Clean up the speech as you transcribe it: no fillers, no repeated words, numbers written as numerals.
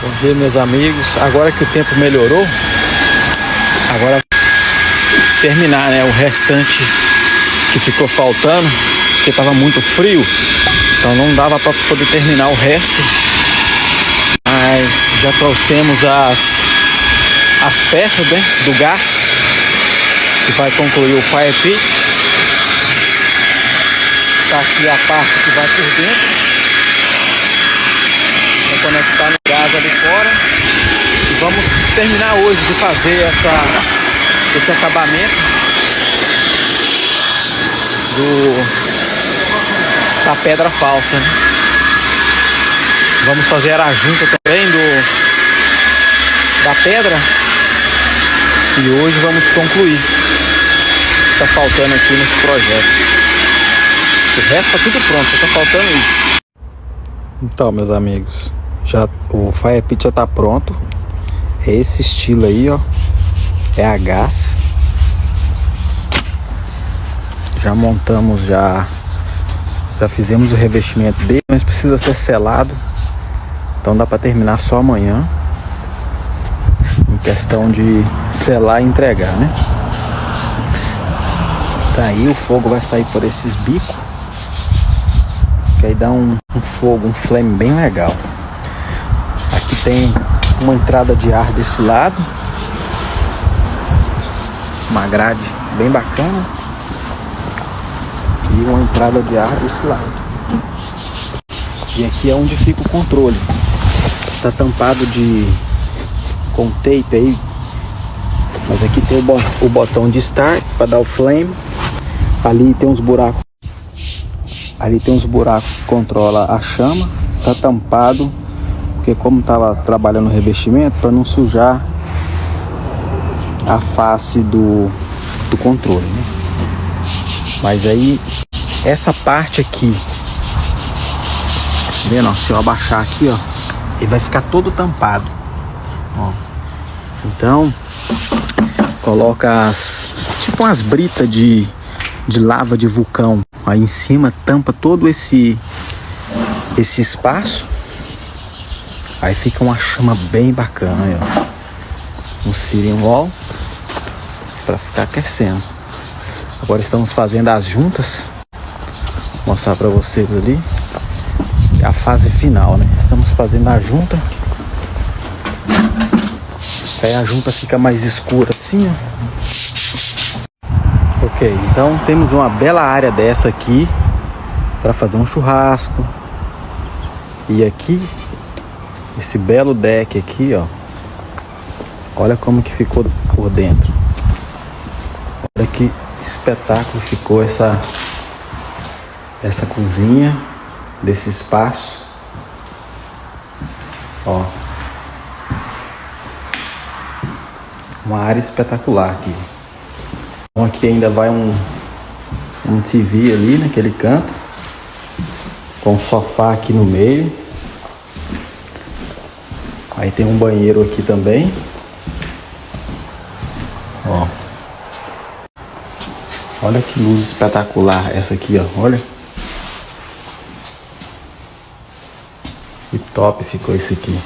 Bom dia, meus amigos. Agora que o tempo melhorou, agora terminar, né, o restante que ficou faltando, porque estava muito frio, então não dava para poder terminar o resto. Mas já trouxemos as peças, né, do gás que vai concluir o fire pit. Tá aqui a parte que vai por dentro. Vou conectar no gás ali fora e vamos terminar hoje de fazer esse acabamento da pedra falsa, né? Vamos fazer a junta também da pedra e hoje vamos concluir o que está faltando aqui nesse projeto. O resto está tudo pronto, só está faltando isso. Então, meus amigos, o fire pit já está pronto. É esse estilo aí, ó. É a gás. Já montamos, já fizemos o revestimento dele, mas precisa ser selado. Então dá para terminar só amanhã. Em questão de selar e entregar, né? Tá aí, o fogo vai sair por esses bicos. Que aí dá um fogo, um flame bem legal. Aqui tem uma entrada de ar desse lado. Uma grade bem bacana. E uma entrada de ar desse lado. E aqui é onde fica o controle. Tá tampado com tape aí. Mas aqui tem o botão de start para dar o flame. Ali tem uns buracos. Ali tem uns buracos que controla a chama. Tá tampado, porque como tava trabalhando no revestimento, para não sujar a face do controle, né? Mas aí essa parte aqui, tá vendo? Ó, se eu abaixar aqui, ó, ele vai ficar todo tampado. Ó. Então coloca tipo umas britas de lava de vulcão aí em cima, tampa todo esse espaço. Aí fica uma chama bem bacana aí, ó. Um sealing wall para ficar aquecendo. Agora estamos fazendo as juntas. Vou mostrar para vocês ali a fase final, né? Estamos fazendo a junta. Aí a junta fica mais escura assim, ó. Ok, então temos uma bela área dessa aqui para fazer um churrasco. E aqui, esse belo deck aqui, ó. Olha como que ficou por dentro. Olha que espetáculo ficou essa cozinha desse espaço. Ó. Uma área espetacular aqui. Então aqui ainda vai um TV ali naquele canto, com um sofá aqui no meio. Aí tem um banheiro aqui também. Ó. Olha que luz espetacular essa aqui, ó. Olha. Que top ficou isso aqui.